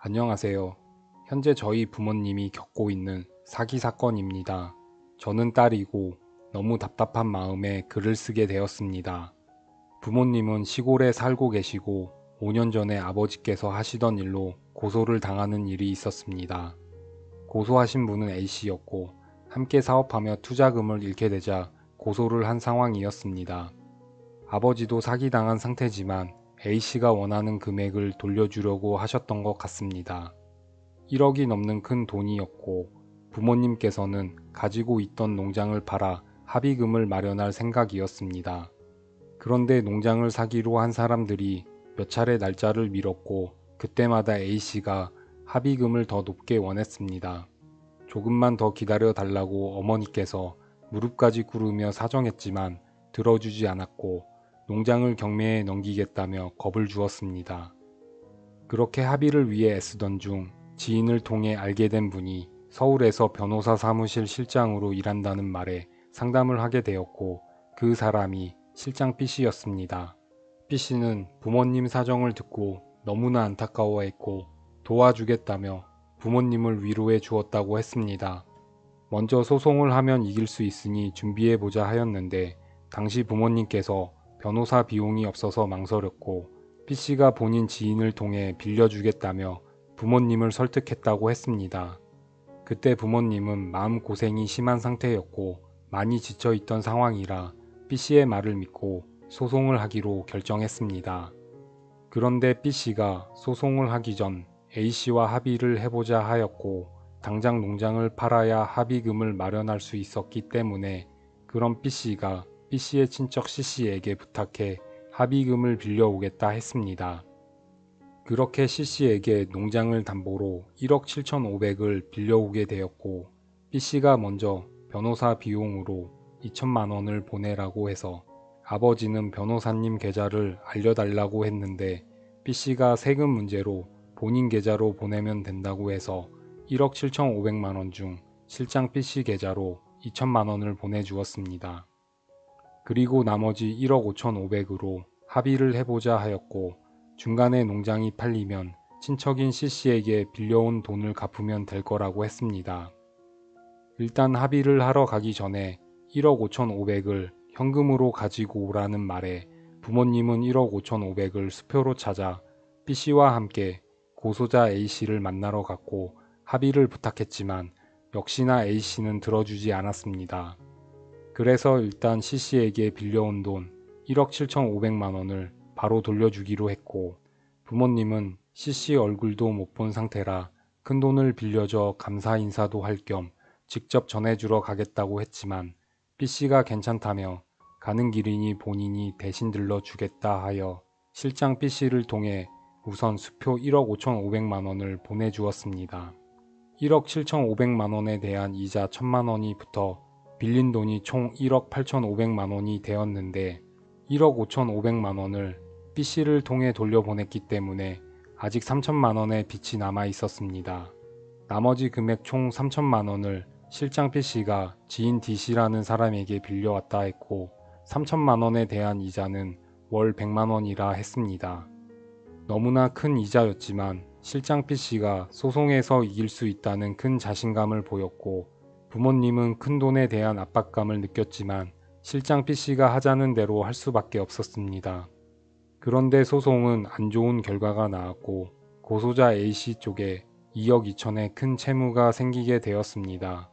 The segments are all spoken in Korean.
안녕하세요. 현재 저희 부모님이 겪고 있는 사기 사건입니다. 저는 딸이고 너무 답답한 마음에 글을 쓰게 되었습니다. 부모님은 시골에 살고 계시고 5년 전에 아버지께서 하시던 일로 고소를 당하는 일이 있었습니다. 고소하신 분은 A씨였고 함께 사업하며 투자금을 잃게 되자 고소를 한 상황이었습니다. 아버지도 사기당한 상태지만 A씨가 원하는 금액을 돌려주려고 하셨던 것 같습니다. 1억이 넘는 큰 돈이었고 부모님께서는 가지고 있던 농장을 팔아 합의금을 마련할 생각이었습니다. 그런데 농장을 사기로 한 사람들이 몇 차례 날짜를 미뤘고 그때마다 A씨가 합의금을 더 높게 원했습니다. 조금만 더 기다려 달라고 어머니께서 무릎까지 꿇으며 사정했지만 들어주지 않았고 농장을 경매에 넘기겠다며 겁을 주었습니다. 그렇게 합의를 위해 애쓰던 중 지인을 통해 알게 된 분이 서울에서 변호사 사무실 실장으로 일한다는 말에 상담을 하게 되었고 그 사람이 실장 B씨였습니다. B씨는 부모님 사정을 듣고 너무나 안타까워했고 도와주겠다며 부모님을 위로해 주었다고 했습니다. 먼저 소송을 하면 이길 수 있으니 준비해보자 하였는데 당시 부모님께서 변호사 비용이 없어서 망설였고 B씨가 본인 지인을 통해 빌려주겠다며 부모님을 설득했다고 했습니다. 그때 부모님은 마음고생이 심한 상태였고 많이 지쳐있던 상황이라 B씨의 말을 믿고 소송을 하기로 결정했습니다. 그런데 B씨가 소송을 하기 전 A씨와 합의를 해보자 하였고 당장 농장을 팔아야 합의금을 마련할 수 있었기 때문에 그런 B씨가 B씨의 친척 C씨에게 부탁해 합의금을 빌려오겠다 했습니다. 그렇게 C씨에게 농장을 담보로 1억 7,500을 빌려오게 되었고 B씨가 먼저 변호사 비용으로 2천만 원을 보내라고 해서 아버지는 변호사님 계좌를 알려달라고 했는데 B씨가 세금 문제로 본인 계좌로 보내면 된다고 해서 1억 7,500만 원 중 실장 B씨 계좌로 2천만 원을 보내주었습니다. 그리고 나머지 1억 5,500으로 합의를 해보자 하였고 중간에 농장이 팔리면 친척인 C씨에게 빌려온 돈을 갚으면 될 거라고 했습니다. 일단 합의를 하러 가기 전에 1억 5,500을 현금으로 가지고 오라는 말에 부모님은 1억 5,500을 수표로 찾아 B씨와 함께 고소자 A씨를 만나러 갔고 합의를 부탁했지만 역시나 A씨는 들어주지 않았습니다. 그래서 일단 C씨에게 빌려온 돈 1억 7,500만 원을 바로 돌려주기로 했고 부모님은 C씨 얼굴도 못 본 상태라 큰 돈을 빌려줘 감사 인사도 할 겸 직접 전해주러 가겠다고 했지만 B씨가 괜찮다며 가는 길이니 본인이 대신 들러주겠다 하여 실장 B씨를 통해 우선 수표 1억 5,500만 원을 보내주었습니다. 1억 7,500만 원에 대한 이자 1,000만 원이 붙어 빌린 돈이 총 1억 8,500만 원이 되었는데 1억 5,500만 원을 B씨를 통해 돌려보냈기 때문에 아직 3천만 원의 빚이 남아 있었습니다. 나머지 금액 총 3천만 원을 실장 B씨가 지인 D씨라는 사람에게 빌려왔다 했고 3천만 원에 대한 이자는 월 100만 원이라 했습니다. 너무나 큰 이자였지만 실장 B씨가 소송에서 이길 수 있다는 큰 자신감을 보였고 부모님은 큰 돈에 대한 압박감을 느꼈지만 실장 B씨가 하자는 대로 할 수밖에 없었습니다. 그런데 소송은 안 좋은 결과가 나왔고 고소자 A씨 쪽에 2억 2천의 큰 채무가 생기게 되었습니다.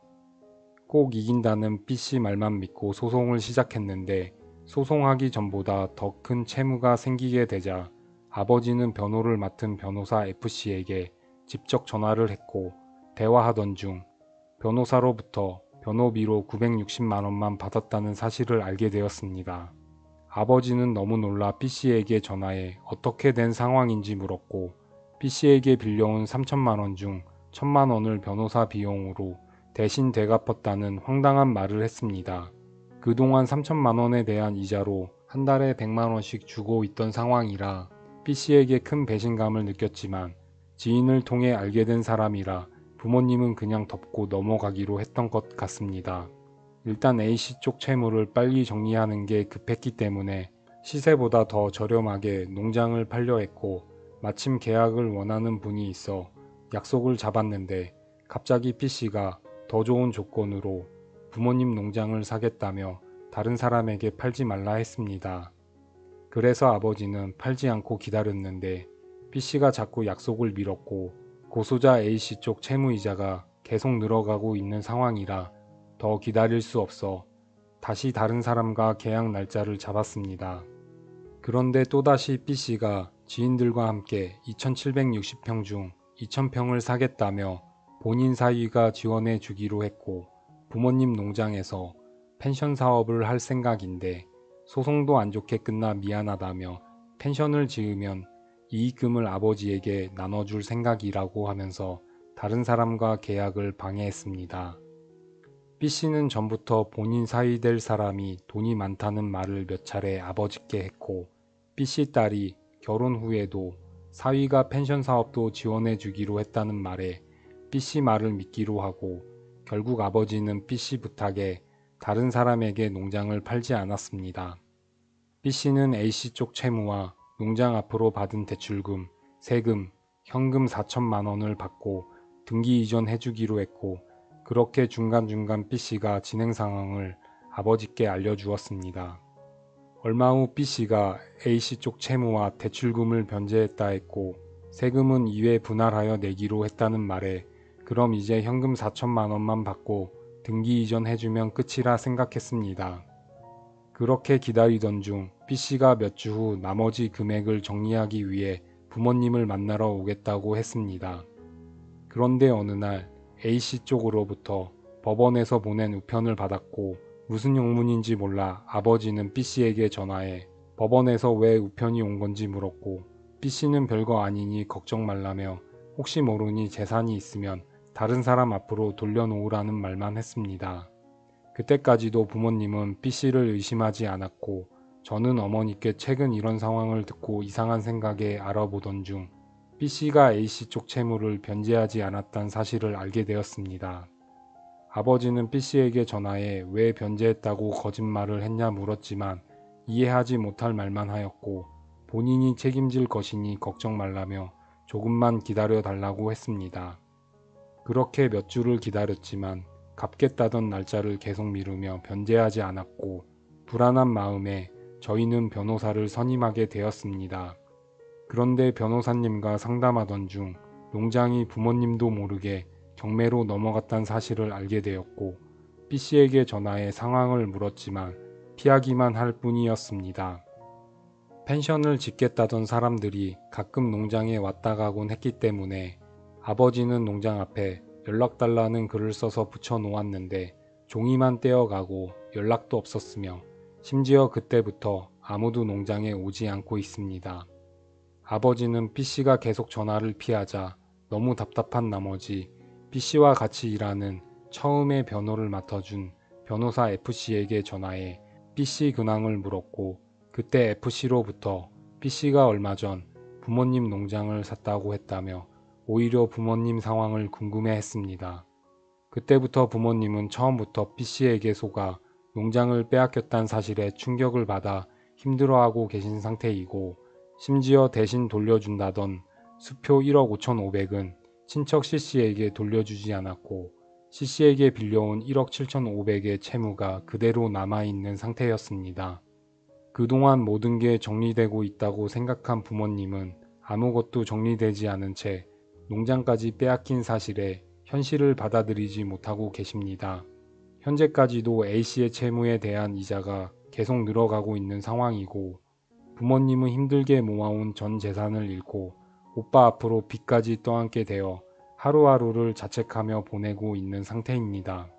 꼭 이긴다는 B씨 말만 믿고 소송을 시작했는데 소송하기 전보다 더 큰 채무가 생기게 되자 아버지는 변호를 맡은 변호사 F씨에게 직접 전화를 했고 대화하던 중 변호사로부터 변호비로 960만 원만 받았다는 사실을 알게 되었습니다. 아버지는 너무 놀라 B씨에게 전화해 어떻게 된 상황인지 물었고 B씨에게 빌려온 3천만 원 중 1,000만 원을 변호사 비용으로 대신 되갚았다는 황당한 말을 했습니다. 그동안 3천만 원에 대한 이자로 한 달에 100만 원씩 주고 있던 상황이라 B씨에게 큰 배신감을 느꼈지만 지인을 통해 알게 된 사람이라 부모님은 그냥 덮고 넘어가기로 했던 것 같습니다. 일단 A씨 쪽 채무를 빨리 정리하는 게 급했기 때문에 시세보다 더 저렴하게 농장을 팔려 했고 마침 계약을 원하는 분이 있어 약속을 잡았는데 갑자기 B씨가 더 좋은 조건으로 부모님 농장을 사겠다며 다른 사람에게 팔지 말라 했습니다. 그래서 아버지는 팔지 않고 기다렸는데 B씨가 자꾸 약속을 미뤘고 고소자 A씨 쪽 채무이자가 계속 늘어가고 있는 상황이라 더 기다릴 수 없어 다시 다른 사람과 계약 날짜를 잡았습니다. 그런데 또다시 B씨가 지인들과 함께 2760평 중 2000평을 사겠다며 본인 사위가 지원해 주기로 했고 부모님 농장에서 펜션 사업을 할 생각인데 소송도 안 좋게 끝나 미안하다며 펜션을 지으면 이익금을 아버지에게 나눠줄 생각이라고 하면서 다른 사람과 계약을 방해했습니다. B씨는 전부터 본인 사위 될 사람이 돈이 많다는 말을 몇 차례 아버지께 했고 B씨 딸이 결혼 후에도 사위가 펜션 사업도 지원해 주기로 했다는 말에 B씨 말을 믿기로 하고 결국 아버지는 B씨 부탁에 다른 사람에게 농장을 팔지 않았습니다. B씨는 A씨 쪽 채무와 농장 앞으로 받은 대출금, 세금, 현금 4천만 원을 받고 등기 이전해 주기로 했고 그렇게 중간중간 B씨가 진행 상황을 아버지께 알려주었습니다. 얼마 후 B씨가 A씨 쪽 채무와 대출금을 변제했다 했고 세금은 이외 분할하여 내기로 했다는 말에 그럼 이제 현금 4천만 원만 받고 등기 이전해주면 끝이라 생각했습니다. 그렇게 기다리던 중 B씨가 몇 주 후 나머지 금액을 정리하기 위해 부모님을 만나러 오겠다고 했습니다. 그런데 어느 날 A씨 쪽으로부터 법원에서 보낸 우편을 받았고 무슨 용문인지 몰라 아버지는 B씨에게 전화해 법원에서 왜 우편이 온 건지 물었고 B씨는 별거 아니니 걱정 말라며 혹시 모르니 재산이 있으면 다른 사람 앞으로 돌려놓으라는 말만 했습니다. 그때까지도 부모님은 B씨를 의심하지 않았고 저는 어머니께 최근 이런 상황을 듣고 이상한 생각에 알아보던 중 B씨가 A씨 쪽 채무를 변제하지 않았다는 사실을 알게 되었습니다. 아버지는 B씨에게 전화해 왜 변제했다고 거짓말을 했냐 물었지만 이해하지 못할 말만 하였고 본인이 책임질 것이니 걱정 말라며 조금만 기다려 달라고 했습니다. 그렇게 몇 주를 기다렸지만 갚겠다던 날짜를 계속 미루며 변제하지 않았고 불안한 마음에 저희는 변호사를 선임하게 되었습니다. 그런데 변호사님과 상담하던 중 농장이 부모님도 모르게 경매로 넘어갔다는 사실을 알게 되었고 B씨에게 전화해 상황을 물었지만 피하기만 할 뿐이었습니다. 펜션을 짓겠다던 사람들이 가끔 농장에 왔다 가곤 했기 때문에 아버지는 농장 앞에 연락달라는 글을 써서 붙여 놓았는데 종이만 떼어가고 연락도 없었으며 심지어 그때부터 아무도 농장에 오지 않고 있습니다. 아버지는 B씨가 계속 전화를 피하자 너무 답답한 나머지 B씨와 같이 일하는 처음에 변호를 맡아준 변호사 F씨에게 전화해 B씨 근황을 물었고 그때 F씨로부터 B씨가 얼마 전 부모님 농장을 샀다고 했다며 오히려 부모님 상황을 궁금해했습니다. 그때부터 부모님은 처음부터 B씨에게 속아 농장을 빼앗겼다는 사실에 충격을 받아 힘들어하고 계신 상태이고 심지어 대신 돌려준다던 수표 1억 5,500은 친척 C씨에게 돌려주지 않았고 C씨에게 빌려온 1억 7,500의 채무가 그대로 남아있는 상태였습니다. 그동안 모든 게 정리되고 있다고 생각한 부모님은 아무것도 정리되지 않은 채 농장까지 빼앗긴 사실에 현실을 받아들이지 못하고 계십니다. 현재까지도 A씨의 채무에 대한 이자가 계속 늘어가고 있는 상황이고 부모님은 힘들게 모아온 전 재산을 잃고 오빠 앞으로 빚까지 떠안게 되어 하루하루를 자책하며 보내고 있는 상태입니다.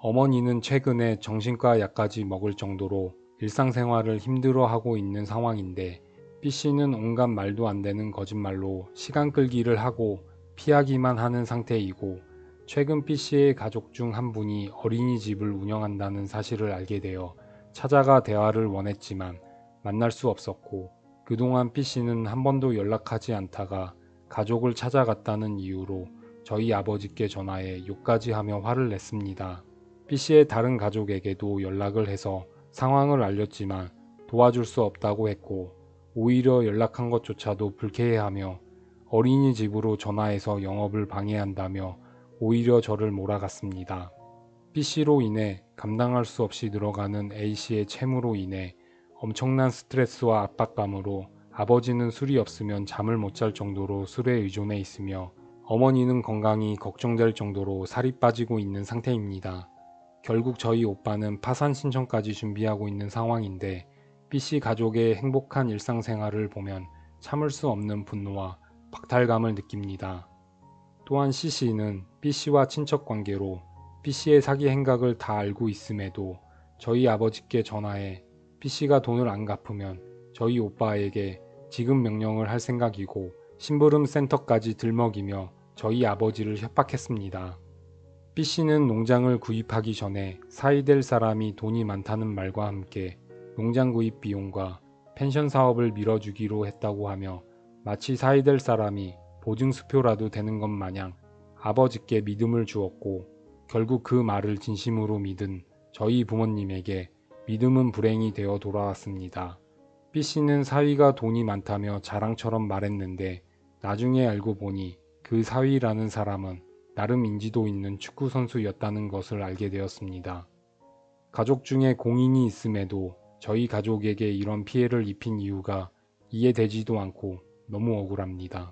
어머니는 최근에 정신과 약까지 먹을 정도로 일상생활을 힘들어하고 있는 상황인데 B씨는 온갖 말도 안 되는 거짓말로 시간 끌기를 하고 피하기만 하는 상태이고 최근 B씨의 가족 중 한 분이 어린이집을 운영한다는 사실을 알게 되어 찾아가 대화를 원했지만 만날 수 없었고 그동안 B씨는 한 번도 연락하지 않다가 가족을 찾아갔다는 이유로 저희 아버지께 전화해 욕까지 하며 화를 냈습니다. B씨의 다른 가족에게도 연락을 해서 상황을 알렸지만 도와줄 수 없다고 했고 오히려 연락한 것조차도 불쾌해하며 어린이집으로 전화해서 영업을 방해한다며 오히려 저를 몰아갔습니다. B씨로 인해 감당할 수 없이 늘어가는 A씨의 채무로 인해 엄청난 스트레스와 압박감으로 아버지는 술이 없으면 잠을 못 잘 정도로 술에 의존해 있으며 어머니는 건강이 걱정될 정도로 살이 빠지고 있는 상태입니다. 결국 저희 오빠는 파산 신청까지 준비하고 있는 상황인데 B씨 가족의 행복한 일상생활을 보면 참을 수 없는 분노와 박탈감을 느낍니다. 또한 C씨는 B씨와 친척 관계로 B씨의 사기 행각을 다 알고 있음에도 저희 아버지께 전화해 B씨가 돈을 안 갚으면 저희 오빠에게 지급 명령을 할 생각이고 심부름 센터까지 들먹이며 저희 아버지를 협박했습니다. B씨는 농장을 구입하기 전에 사이 될 사람이 돈이 많다는 말과 함께 농장 구입 비용과 펜션 사업을 밀어주기로 했다고 하며 마치 사이 될 사람이 보증수표라도 되는 것 마냥 아버지께 믿음을 주었고 결국 그 말을 진심으로 믿은 저희 부모님에게 믿음은 불행이 되어 돌아왔습니다. B씨는 사위가 돈이 많다며 자랑처럼 말했는데 나중에 알고 보니 그 사위라는 사람은 나름 인지도 있는 축구 선수였다는 것을 알게 되었습니다. 가족 중에 공인이 있음에도 저희 가족에게 이런 피해를 입힌 이유가 이해되지도 않고 너무 억울합니다.